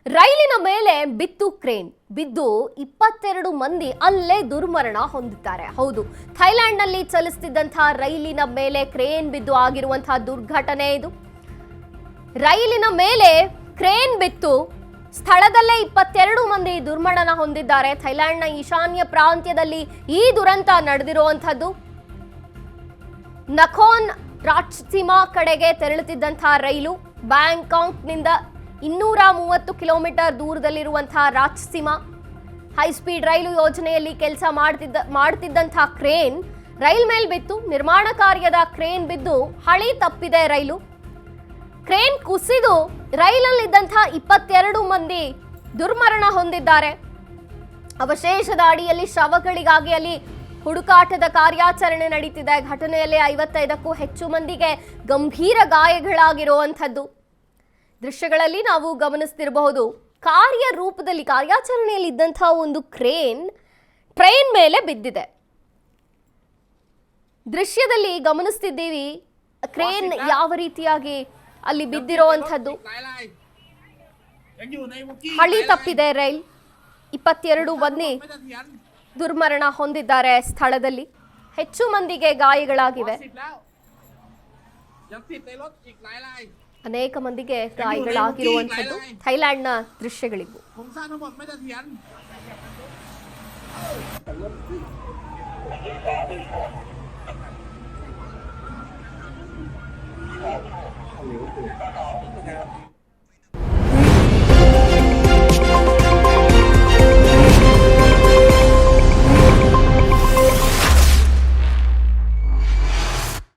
ರೈಲಿನ ಮೇಲೆ ಬಿತ್ತು ಕ್ರೇನ್ ಬಿದ್ದು 22 ಮಂದಿ ಅಲ್ಲೇ ದುರ್ಮರಣ ಹೊಂದಿದ್ದಾರೆ. ಹೌದು, ಥೈಲ್ಯಾಂಡ್ನಲ್ಲಿ ಚಲಿಸುತ್ತಿದ್ದಂತಹ ರೈಲಿನ ಮೇಲೆ ಕ್ರೇನ್ ಬಿದ್ದು ಆಗಿರುವಂತಹ ದುರ್ಘಟನೆ ಇದು. ರೈಲಿನ ಮೇಲೆ ಕ್ರೇನ್ ಬಿತ್ತು ಸ್ಥಳದಲ್ಲೇ 22 ಮಂದಿ ದುರ್ಮರಣ ಹೊಂದಿದ್ದಾರೆ. ಥೈಲ್ಯಾಂಡ್ನ ಈಶಾನ್ಯ ಪ್ರಾಂತ್ಯದಲ್ಲಿ ಈ ದುರಂತ ನಡೆದಿರುವಂತಹದ್ದು. ನಖೋನ್ ರಾಚ್ಸಿಮಾ ಕಡೆಗೆ ತೆರಳುತ್ತಿದ್ದಂತಹ ರೈಲು ಬ್ಯಾಂಕಾಕ್ನಿಂದ 230 ಕಿಲೋಮೀಟರ್ ದೂರದಲ್ಲಿರುವಂತಹ ರಾಚ್ಸಿಮಾ ಹೈಸ್ಪೀಡ್ ರೈಲು ಯೋಜನೆಯಲ್ಲಿ ಕೆಲಸ ಮಾಡ್ತಿದ್ದಂತಹ ಕ್ರೇನ್ ರೈಲ್ ಮೇಲೆ ಬಿತ್ತು. ನಿರ್ಮಾಣ ಕಾರ್ಯದ ಕ್ರೇನ್ ಬಿದ್ದು ಹಳಿ ತಪ್ಪಿದೆ ರೈಲು. ಕ್ರೇನ್ ಕುಸಿದು ರೈಲಲ್ಲಿದ್ದಂತಹ 22 ಮಂದಿ ದುರ್ಮರಣ ಹೊಂದಿದ್ದಾರೆ. ಅವಶೇಷದ ಅಡಿಯಲ್ಲಿ ಶವಗಳಿಗಾಗಿ ಅಲ್ಲಿ ಹುಡುಕಾಟದ ಕಾರ್ಯಾಚರಣೆ ನಡೀತಿದೆ. ಘಟನೆಯಲ್ಲಿ 55ಕ್ಕೂ ಹೆಚ್ಚು ಮಂದಿಗೆ ಗಂಭೀರ ಗಾಯಗಳಾಗಿರುವಂಥದ್ದು ದೃಶ್ಯಗಳಲ್ಲಿ ನಾವು ಗಮನಿಸ್ತಿರಬಹುದು. ಕಾರ್ಯಾಚರಣೆಯಲ್ಲಿ ಇದ್ದಂತಹ ಒಂದು ಕ್ರೇನ್ ಟ್ರೈನ್ ಮೇಲೆ ಬಿದ್ದಿದೆ. ದೃಶ್ಯದಲ್ಲಿ ಗಮನಿಸ್ತಿದ್ದೀವಿ ಕ್ರೇನ್ ಯಾವ ರೀತಿಯಾಗಿ ಅಲ್ಲಿ ಬಿದ್ದಿರುವಂಥದ್ದು. ಹಳಿ ತಪ್ಪಿದೆ ರೈಲ್. 22 ಮಂದಿ ದುರ್ಮರಣ ಹೊಂದಿದ್ದಾರೆ ಸ್ಥಳದಲ್ಲಿ. ಹೆಚ್ಚು ಮಂದಿಗೆ ಗಾಯಗಳಾಗಿವೆ. ಅನೇಕ ಮಂದಿಗೆ ಗಾಯಗಳಾಗಿರುವಂಥದ್ದು ಥೈಲ್ಯಾಂಡ್ನ ದೃಶ್ಯಗಳಿಗೂ.